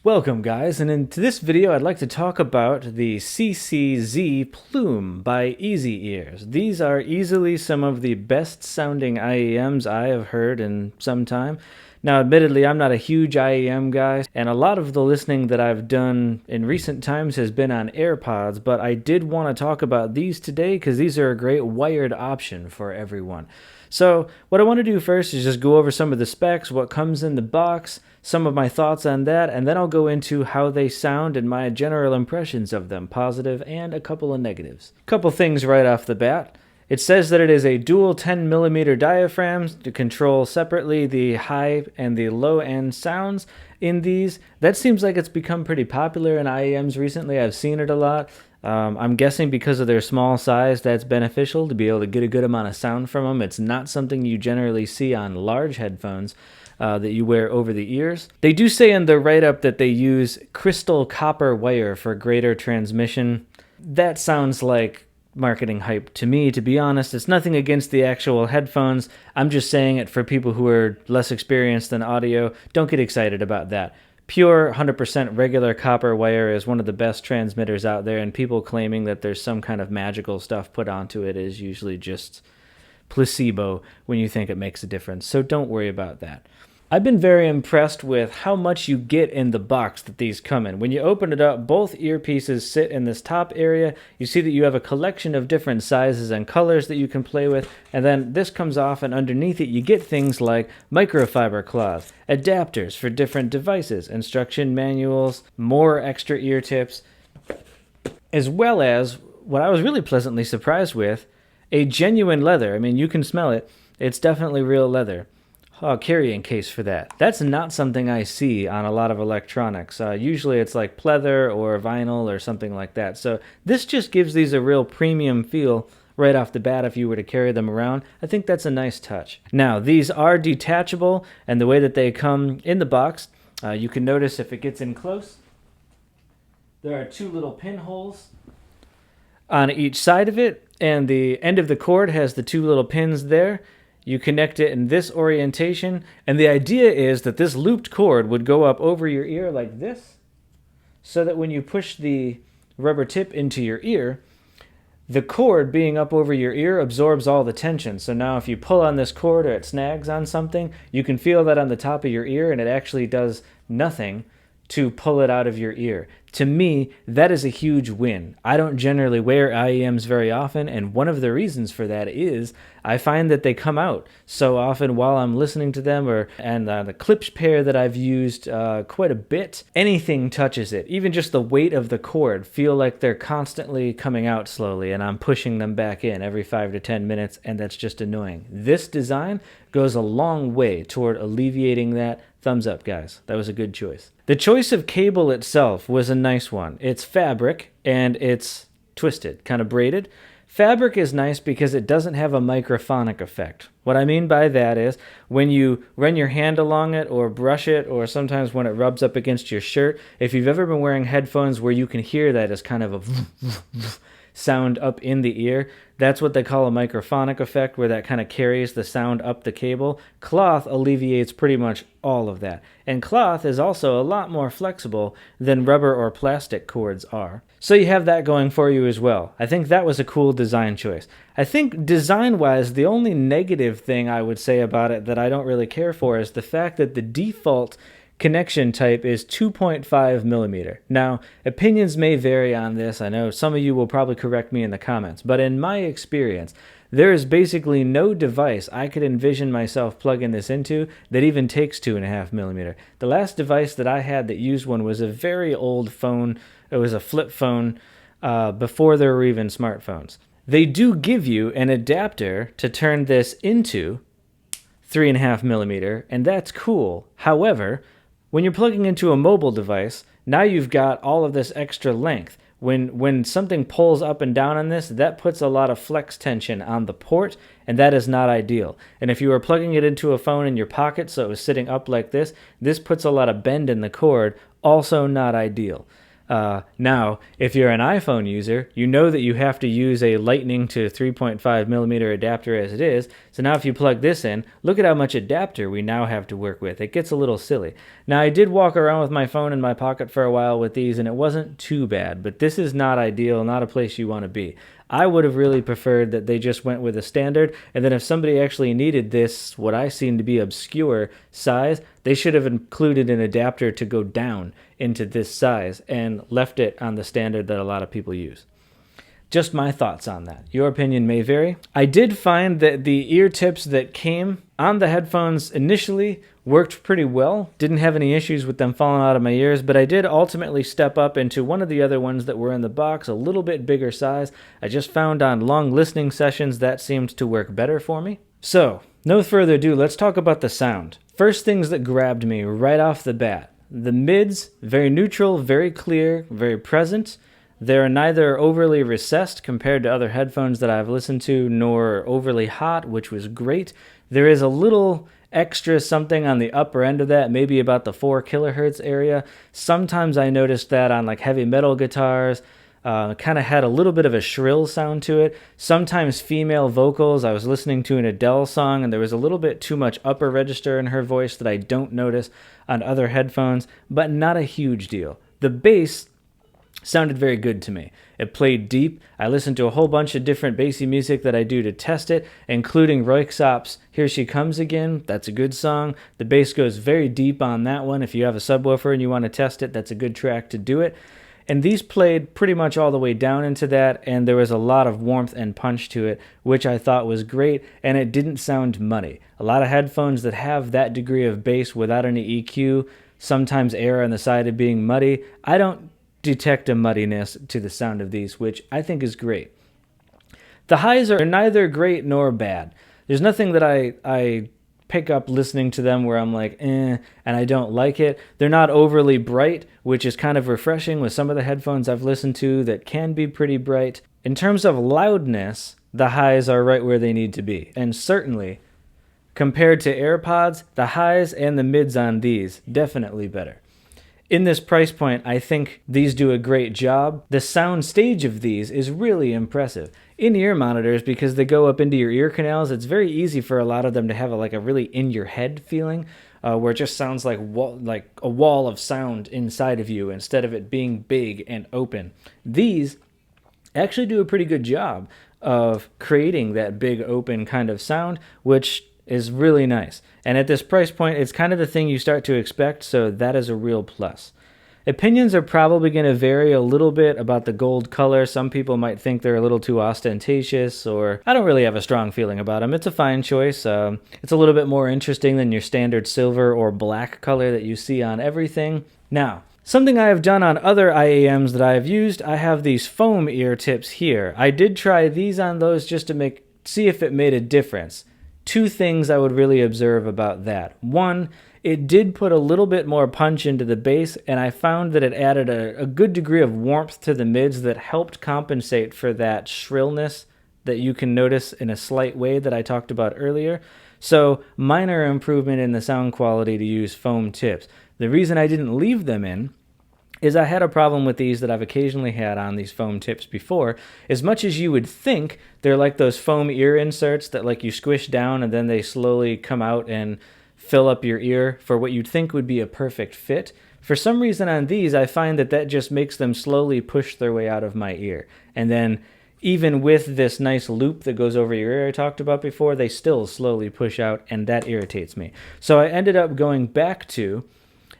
Welcome guys, and in this video I'd like to talk about the CCZ Plume by Easy Ears. These are easily some of the best sounding IEMs I have heard in some time. Now admittedly I'm not a huge IEM guy, and a lot of the listening that I've done in recent times has been on AirPods, but I did want to talk about these today because these are a great wired option for everyone. So what I want to do first is just go over some of the specs, what comes in the box, some of my thoughts on that, and then I'll go into how they sound and my general impressions of them, positive and a couple of negatives. Couple things right off the bat. It says that it is a dual 10mm diaphragm to control separately the high and the low end sounds in these. That seems like it's become pretty popular in IEMs recently. I've seen it a lot. I'm guessing because of their small size that's beneficial to be able to get a good amount of sound from them. It's not something you generally see on large headphones that you wear over the ears. They do say in the write-up that they use crystal copper wire for greater transmission. That sounds like marketing hype to me, to be honest. It's nothing against the actual headphones. I'm just saying it for people who are less experienced in audio. Don't get excited about that. Pure 100% regular copper wire is one of the best transmitters out there, and people claiming that there's some kind of magical stuff put onto it is usually just placebo when you think it makes a difference. So don't worry about that. I've been very impressed with how much you get in the box that these come in. When you open it up, both earpieces sit in this top area. You see that you have a collection of different sizes and colors that you can play with, and then this comes off, and underneath it you get things like microfiber cloth, adapters for different devices, instruction manuals, more extra ear tips, as well as, what I was really pleasantly surprised with, a genuine leather. I mean, you can smell it. It's definitely real leather. Carrying case for that. That's not something I see on a lot of electronics. Usually it's like pleather or vinyl or something like that. So this just gives these a real premium feel right off the bat if you were to carry them around. I think that's a nice touch. Now, these are detachable, and the way that they come in the box, you can notice if it gets in close, there are two little pinholes on each side of it, and the end of the cord has the two little pins there. You connect it in this orientation, and the idea is that this looped cord would go up over your ear like this, so that when you push the rubber tip into your ear, the cord being up over your ear absorbs all the tension. So now if you pull on this cord or it snags on something, you can feel that on the top of your ear, and it actually does nothing to pull it out of your ear. To me, that is a huge win. I don't generally wear IEMs very often, and one of the reasons for that is I find that they come out so often while I'm listening to them, and the clips pair that I've used quite a bit, anything touches it. Even just the weight of the cord feel like they're constantly coming out slowly, and I'm pushing them back in every 5 to 10 minutes, and that's just annoying. This design goes a long way toward alleviating that. Thumbs up, guys. That was a good choice. The choice of cable itself was a nice one. It's fabric, and it's twisted, kind of braided. Fabric is nice because it doesn't have a microphonic effect. What I mean by that is when you run your hand along it or brush it, or sometimes when it rubs up against your shirt, if you've ever been wearing headphones where you can hear that as kind of a sound up in the ear, that's what they call a microphonic effect, where that kind of carries the sound up the cable. Cloth alleviates pretty much all of that. And cloth is also a lot more flexible than rubber or plastic cords are. So you have that going for you as well. I think that was a cool design choice. I think design-wise, the only negative thing I would say about it that I don't really care for is the fact that the default connection type is 2.5mm. Now, opinions may vary on this. I know some of you will probably correct me in the comments, but in my experience, there is basically no device I could envision myself plugging this into that even takes 2.5mm. The last device that I had that used one was a very old phone. It was a flip phone before there were even smartphones. They do give you an adapter to turn this into 3.5mm, and that's cool. However, when you're plugging into a mobile device, now you've got all of this extra length. When something pulls up and down on this, that puts a lot of flex tension on the port, and that is not ideal. And if you were plugging it into a phone in your pocket so it was sitting up like this puts a lot of bend in the cord, also not ideal. Now, if you're an iPhone user, you know that you have to use a Lightning to 3.5 millimeter adapter as it is. So now if you plug this in, look at how much adapter we now have to work with. It gets a little silly. Now, I did walk around with my phone in my pocket for a while with these, and it wasn't too bad, but this is not ideal, not a place you want to be. I would have really preferred that they just went with a standard, and then if somebody actually needed this, what I seem to be obscure size, they should have included an adapter to go down into this size and left it on the standard that a lot of people use. Just my thoughts on that. Your opinion may vary. I did find that the ear tips that came on the headphones initially worked pretty well. Didn't have any issues with them falling out of my ears, but I did ultimately step up into one of the other ones that were in the box, a little bit bigger size. I just found on long listening sessions that seemed to work better for me. So, no further ado, let's talk about the sound. First things that grabbed me right off the bat. The mids, very neutral, very clear, very present. They're neither overly recessed compared to other headphones that I've listened to, nor overly hot, which was great. There is a little extra something on the upper end of that, maybe about the 4 kilohertz area. Sometimes I noticed that on like heavy metal guitars, kind of had a little bit of a shrill sound to it. Sometimes female vocals, I was listening to an Adele song and there was a little bit too much upper register in her voice that I don't notice on other headphones, but not a huge deal. The bass sounded very good to me. It played deep. I listened to a whole bunch of different bassy music that I do to test it, including Röyksopp's Here She Comes Again. That's a good song. The bass goes very deep on that one. If you have a subwoofer and you want to test it, that's a good track to do it. And these played pretty much all the way down into that, and there was a lot of warmth and punch to it, which I thought was great, and it didn't sound muddy. A lot of headphones that have that degree of bass without any EQ sometimes err on the side of being muddy. I don't detect a muddiness to the sound of these, which I think is great. The highs are neither great nor bad. There's nothing that I pick up listening to them where I'm like, and I don't like it. They're not overly bright, which is kind of refreshing with some of the headphones I've listened to that can be pretty bright. In terms of loudness, the highs are right where they need to be. And certainly, compared to AirPods, the highs and the mids on these, definitely better. In this price point, I think these do a great job. The sound stage of these is really impressive. In-ear monitors, because they go up into your ear canals, it's very easy for a lot of them to have a really in-your-head feeling, where it just sounds like a wall of sound inside of you instead of it being big and open. These actually do a pretty good job of creating that big open kind of sound, which is really nice. And at this price point, it's kind of the thing you start to expect, so that is a real plus. Opinions are probably going to vary a little bit about the gold color. Some people might think they're a little too ostentatious, or I don't really have a strong feeling about them. It's a fine choice. It's a little bit more interesting than your standard silver or black color that you see on everything. Now, something I have done on other IEMs that I have used, I have these foam ear tips here. I did try these on those just to see if it made a difference. Two things I would really observe about that. One, it did put a little bit more punch into the bass, and I found that it added a good degree of warmth to the mids that helped compensate for that shrillness that you can notice in a slight way that I talked about earlier. So, minor improvement in the sound quality to use foam tips. The reason I didn't leave them in is I had a problem with these that I've occasionally had on these foam tips before. As much as you would think they're like those foam ear inserts that you squish down and then they slowly come out and fill up your ear for what you'd think would be a perfect fit. For some reason on these, I find that just makes them slowly push their way out of my ear. And then even with this nice loop that goes over your ear I talked about before, they still slowly push out, and that irritates me. So I ended up going back to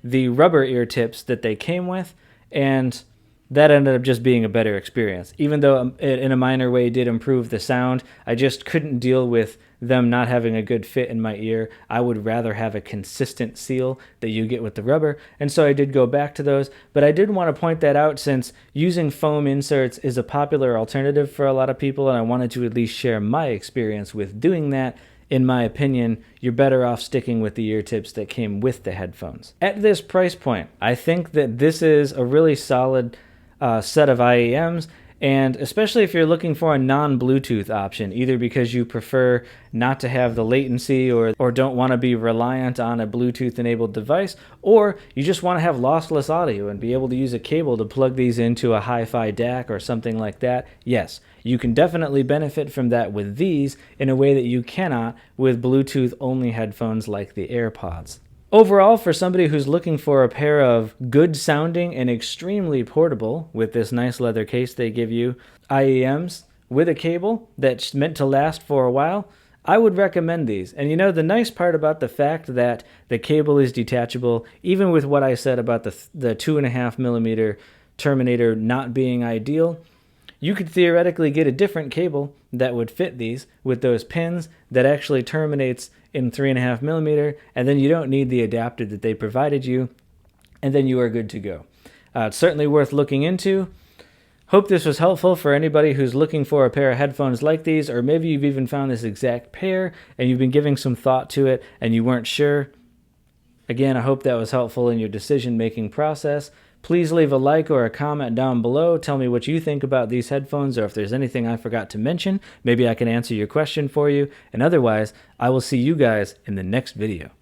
the rubber ear tips that they came with, and that ended up just being a better experience. Even though it in a minor way did improve the sound, I just couldn't deal with them not having a good fit in my ear. I would rather have a consistent seal that you get with the rubber, and so I did go back to those. But I did want to point that out since using foam inserts is a popular alternative for a lot of people, and I wanted to at least share my experience with doing that. In my opinion, you're better off sticking with the ear tips that came with the headphones. At this price point, I think that this is a really solid set of IEMs, And especially if you're looking for a non-Bluetooth option, either because you prefer not to have the latency or don't want to be reliant on a Bluetooth-enabled device, or you just want to have lossless audio and be able to use a cable to plug these into a hi-fi DAC or something like that, yes, you can definitely benefit from that with these in a way that you cannot with Bluetooth-only headphones like the AirPods. Overall, for somebody who's looking for a pair of good sounding and extremely portable, with this nice leather case they give you, IEMs with a cable that's meant to last for a while, I would recommend these. And you know, the nice part about the fact that the cable is detachable, even with what I said about the 2.5mm terminator not being ideal, you could theoretically get a different cable that would fit these with those pins that actually terminates in 3.5mm, and then you don't need the adapter that they provided you, and then you are good to go. It's certainly worth looking into. Hope this was helpful for anybody who's looking for a pair of headphones like these, or maybe you've even found this exact pair and you've been giving some thought to it and you weren't sure. Again, I hope that was helpful in your decision-making process. Please leave a like or a comment down below. Tell me what you think about these headphones, or if there's anything I forgot to mention, maybe I can answer your question for you. And otherwise, I will see you guys in the next video.